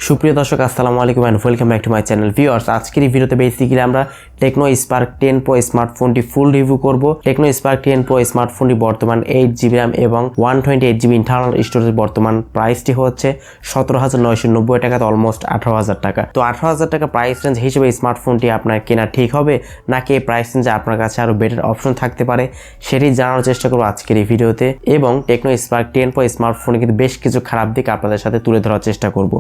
সুপ্রিয় দর্শক আসসালামু আলাইকুম and welcome back to my channel viewers. আজকের এই ভিডিওতে বেসিক্যালি আমরা টেকনো স্পার্ক 10 প্রো স্মার্টফোনটি ফুল রিভিউ করব। টেকনো স্পার্ক 10 প্রো স্মার্টফোনটি বর্তমান 8GB RAM এবং 128GB ইন্টারনাল স্টোরেজ বর্তমান প্রাইসটি হচ্ছে 17,990 টাকা, তো অলমোস্ট 18,000 টাকা। তো 18,000 টাকা প্রাইস রেঞ্জ হিসেবে স্মার্টফোনটি আপনার কেনা ঠিক হবে নাকি এই প্রাইস রেঞ্জে আপনার কাছে আরও বেটার অপশন থাকতে পারে সেটি জানানোর চেষ্টা করবো আজকের এই ভিডিওতে। এবং টেকনো স্পার্ক 10 প্রো স্মার্টফোনে কিন্তু বেশ কিছু খারাপ দিক আপনাদের সাথে তুলে ধরার চেষ্টা করব।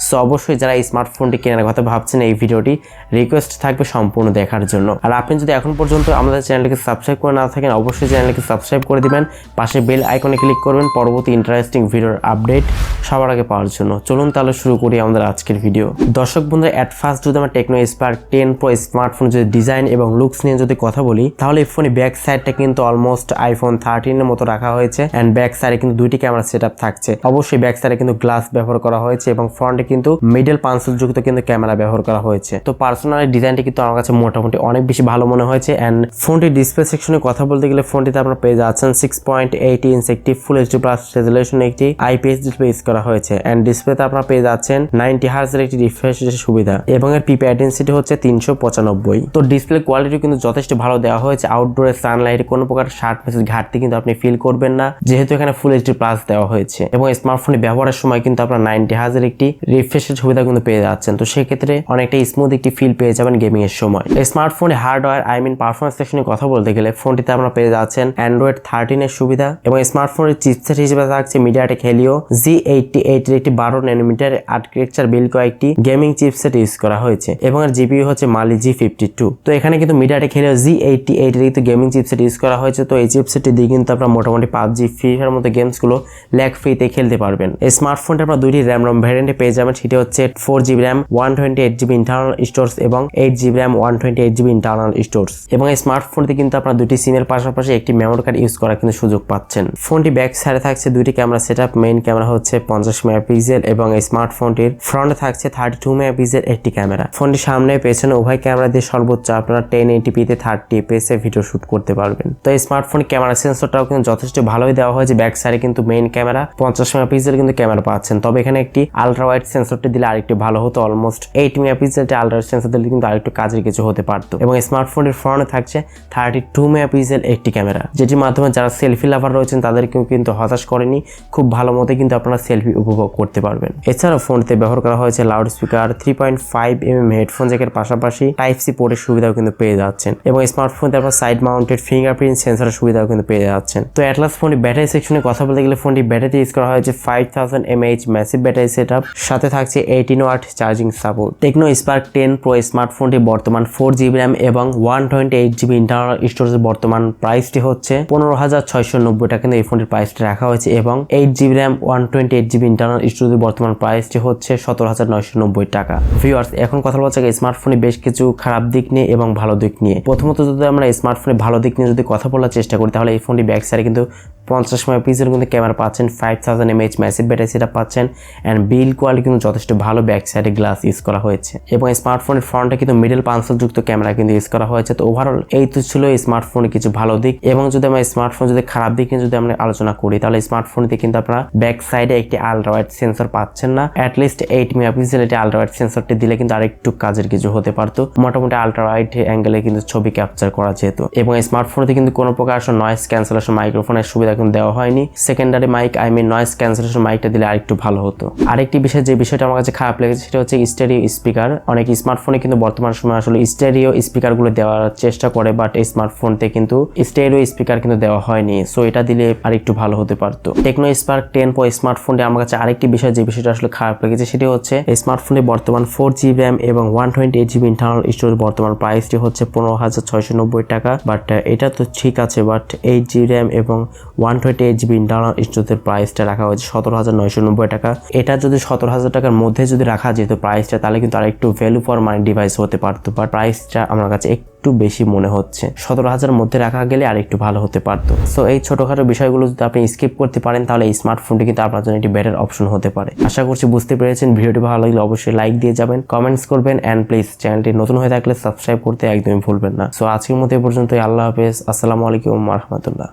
সো অবশ্যই যারা এই স্মার্টফোনটি কেনার কথা ভাবছেন এই ভিডিওটি রিকোয়েস্ট থাকবে সম্পূর্ণ দেখার জন্য। আর আপনি যদি এখন পর্যন্ত আমাদের চ্যানেলকে সাবস্ক্রাইব করে না থাকেন অবশ্যই চ্যানেলকে সাবস্ক্রাইব করে দিবেন, পাশে বেল আইকনে ক্লিক করবেন পরবর্তী ইন্টারেস্টিং ভিডিওর আপডেট সবার আগে পাওয়ার জন্য। চলুন তাহলে শুরু করি আমাদের আজকের ভিডিও। দর্শক বন্ধুরা, অ্যাট ফার্স্ট যদি আমরা টেকনো স্পার্ক 10 প্রো স্মার্টফোন যদি ডিজাইন এবং লুকস নিয়ে যদি কথা বলি তাহলে এই ফোনে ব্যাক সাইডটা কিন্তু অলমোস্ট আইফোন 13 এর মতো রাখা হয়েছে এন্ড ব্যাক সাইডে কিন্তু দুইটি ক্যামেরা সেটআপ থাকছে। অবশ্যই ব্যাক সাইডে কিন্তু গ্লাস ব্যবহার করা হয়েছে এবং ফ্রন্টে কিন্তু মিডল পাঞ্চল যুক্ত কিন্তু ক্যামেরা ব্যবহার করা হয়েছে। তো পার্সোনালি ডিজাইনটি কিন্তু আমার কাছে মোটামুটি অনেক বেশি ভালো মনে হয়েছে এন্ড ফোনটির ডিসপ্লে সেকশনে কথা বলতে গেলে ফোনটিতে আপনারা পেয়ে যাচ্ছেন 6.8 ইঞ্চ একটি ফুল এইচডি প্লাস রেজোলিউশন একটি আইপিএস ডিসপ্লে ইউজ করা হয়েছে এন্ড ডিসপ্লেতে আপনারা পেয়ে যাচ্ছেন 90 হার্জ এর একটি রিফ্রেশ সুবিধা এবং এর পিপি ডেনসিটি হচ্ছে 395। তো ডিসপ্লে কোয়ালিটি কিন্তু যথেষ্ট ভালো দেওয়া হয়েছে। আউটডোরে সানলাইটে কোনো প্রকার শার্পনেস ঘাটতি কিন্তু আপনি ফিল করবেন না যেহেতু এখানে ফুল এইচডি প্লাস দেওয়া হয়েছে এবং স্মার্টফোনে ব্যবহারের সময় কিন্তু আপনারা 90 হার্জ এর একটি রিফ্রেশের সুবিধা কিন্তু পেয়ে যাচ্ছেন। তো সেক্ষেত্রে অনেকটা স্মুথ একটি ফিল পেয়ে যাবেন গেমিং এর সময়। স্মার্টফোনে হার্ডওয়্যার পারফরমেন্স সেকশনে কথা বলতে গেলে ফোনটিতে আপনারা পেয়ে যাচ্ছেন অ্যান্ড্রয়েড 13 এর সুবিধা এবং স্মার্টফোনের চিপসেট হিসেবে থাকছে মিডিয়াটেক হেলিও G88 এর একটি 12 ন্যানোমিটার আর্কিটেকচার বিল্ড করা একটি গেমিং চিপসেট ইউজ করা হয়েছে এবং এর জিপিইউ হচ্ছে মালি G52। তো এখানে কিন্তু মিডিয়াটেক হেলিও G88 এর একটি গেমিং চিপসেট ইউজ করা হয়েছে। তো এই চিপসেটটি দিয়ে কিন্তু আপনারা মোটামুটি PUBG ফ্রি ফায়ার মতো গেমস গুলো ল্যাগ ফ্রিতে খেলতে পারবেন। এই স্মার্টফোনটা আপনারা দুইটি র্যাম রম ভ্যারিয়েন্টে পেয়ে যাবেন, সেটি হচ্ছে 4GB RAM 128GB internal storage এবং 8GB RAM 128GB internal storage. এবং এই স্মার্টফোনটি কিন্তু আপনারা দুটি সিমের পাশাপাশি একটি মেমোরি কার্ড ইউজ করার কিন্তু সুযোগ পাচ্ছেন। ফোনটি ব্যাক সাইডে থাকছে দুইটি ক্যামেরা সেটআপ, মেইন ক্যামেরা হচ্ছে 50 মেগাপিক্সেল এবং এই স্মার্টফোনটির ফ্রন্টে থাকছে 32 মেগাপিক্সেল একটি ক্যামেরা। ফোনটি সামনে পেছনে উভয় ক্যামেরা দিয়ে সর্বোচ্চ আপনারা 1080p তে 30 fps এ ভিডিও শুট করতে পারবেন। তো এই স্মার্টফোন ক্যামেরা সেন্সরটাও কিন্তু যথেষ্ট ভালোই দেওয়া হয়েছে। ব্যাক সাইডে কিন্তু মেইন ক্যামেরা 50 মেগাপিক্সেল কিন্তু ক্যামেরা পাচ্ছেন, তবে এখানে একটি আলট্রা ওয়াইড সেন্সরটি দিলে আরেকটু ভালো হতো। অলমোস্ট 8 মেগাপিক্সেল আলট্রা সেন্সর দিলে কিন্তু আরেকটু কাজের কিছু হতে পারতো। এবং স্মার্টফোনের ফ্রন্টে থাকছে 32 মেগাপিক্সেল একটি ক্যামেরা, যেটির মাধ্যমে যারা সেলফি লাভার রয়েছেন তাদেরকেও কিন্তু হতাশ করেনি, খুব ভালো মতো কিন্তু আপনারা সেলফি উপভোগ করতে পারবেন। এছাড়াও ফোনটিতে ব্যবহার করা হয়েছে লাউড স্পিকার, 3.5mm হেডফোন জ্যাকের পাশাপাশি টাইপ সি পোর্টের সুবিধাও কিন্তু পেয়ে যাচ্ছেন এবং স্মার্টফোনতে আপনার সাইড মাউন্টেড ফিঙ্গারপ্রিন্ট সেন্সরের সুবিধাও কিন্তু পেয়ে যাচ্ছেন। তো অ্যাটলাস ফোনটি ব্যাটারি সেকশনে কথা বলতে গেলে ফোনটি ব্যাটারি ইউজ করা হয়েছে 5000 mAh ম্যাসিভ ব্যাটারি সেটআপ, সাথে থাকছে 18 watt charging support. Tecno Spark 10 Pro স্মার্টফোনটি বর্তমান 4GB RAM এবং 128GB ইন্টারনাল স্টোরেজের বর্তমান প্রাইসটি হচ্ছে 15,690 টাকা, কিন্তু এই ফোনটির প্রাইসটি রাখা হয়েছে এবং 8GB RAM 128GB ইন্টারনাল স্টোরেজের বর্তমান প্রাইসটি হচ্ছে 17,990 টাকা। ভিউয়ার্স, এখন কথা বলছে স্মার্টফোনে বেশ কিছু খারাপ দিক নিয়ে এবং ভালো দিক নিয়ে। প্রথমত যদি আমরা স্মার্টফোনে ভালো দিক নিয়ে যদি কথা বলার চেষ্টা করি তাহলে এই ফোনটি ব্যাক সাইডে কিন্তু 50 মেগাপিক্সেল কিন্তু ক্যামেরা পাচ্ছেন, 5000 mAh ম্যাসিভ ব্যাটারি সেটআপ পাচ্ছেন এন্ড বিল্ড কোয়ালিটি কিন্তু যথেষ্ট ভালো। ব্যাক সাইডে গ্লাস ইউজ করা হয়েছে এবং স্মার্টফোনের ফ্রন্টে কিন্তু মিডল পাঞ্চল যুক্ত ক্যামেরা কিন্তু ইউজ করা হয়েছে। তো ওভারঅল এই তো ছিল স্মার্টফোনের কিছু ভালো দিক। এবং যদি আমরা স্মার্টফোন যদি খারাপ দিক নিয়ে যদি আমরা আলোচনা করি তাহলে স্মার্টফোনতে কিন্তু আপনারা ব্যাক সাইডে একটি আলট্রা ওয়াইড সেন্সর পাচ্ছেন না। অ্যাটলিস্ট 8 মেগাপিক্সেল একটি আলট্রা ওয়াইড সেন্সরটি দিলে কিন্তু আরেকটু কাজের কিছু হতে পারতো। মোটামুটি আলট্রা ওয়াইড অ্যাঙ্গেলে কিন্তু ছবি ক্যাপচার করা যেত এবং স্মার্টফোনতে কিন্তু কোনো প্রকার নয়েজ ক্যান্সেলেশন মাইক্রোফোনের সুবিধা কিন্তু দেওয়া হয়নি। সেকেন্ডারি মাইক নয়েজ ক্যান্সেলেশন মাইকটা দিলে আরেকটু ভালো হতো। আরেকটি বিষয় যে বিষয়টা আমার কাছে খারাপ লেগেছে সেটা হচ্ছে স্টেরিও স্পিকার। অনেক স্মার্টফোনে কিন্তু বর্তমান সময় আসলে স্টেরিও স্পিকার গুলো দেওয়ার চেষ্টা করে, বাট এই স্মার্টফোনতে কিন্তু স্টেরিও স্পিকার কিন্তু দেওয়া হয়নি। সো এটা দিলে আরেকটু ভালো হতে পারতো। টেকনো স্পার্ক 10 প্রো স্মার্টফোনটি আমার কাছে আরেকটি বিষয় যে বিষয়টা আসলে খারাপ লেগেছে সেটি হচ্ছে এই স্মার্টফোনে বর্তমান 4GB RAM এবং 128GB ইন্টারনাল স্টোরেজ বর্তমান প্রাইসটি হচ্ছে 15,690 টাকা। বাট এটা তো ঠিক আছে, বাট 8GB RAM এবং 128GB ইন্টারনাল স্টোরেজের প্রাইসটা রাখা হয়েছে 17,990 টাকা। এটা যদি 17,000 টাকার মধ্যে যদি রাখা যেত প্রাইসটা তাহলে কিন্তু আরেকটু ভ্যালু ফর মানি ডিভাইস হতে পারতো, বাট প্রাইসটা আমার কাছে একটু বেশি মনে হচ্ছে। 17,000 মধ্যে রাখা গেলে আর একটু ভালো হতে পারতো। সো এই ছোটখাটো বিষয়গুলো যদি আপনি স্কিপ করতে পারেন তাহলে এই স্মার্টফোনটি কিন্তু আপনার জন্য একটি বেটার অপশন হতে পারে। আশা করছি বুঝতে পেরেছেন। ভিডিওটি ভালো লাগলে অবশ্যই লাইক দিয়ে যাবেন, কমেন্টস করবেন এন্ড প্লিজ চ্যানেলটি নতুন হয়ে থাকলে সাবস্ক্রাইব করতে একদমই ভুলবেন না। সো আজকের মতো এই পর্যন্তই। আল্লাহ হাফেজ, আসসালামু আলাইকুম ওয়া রাহমাতুল্লাহ।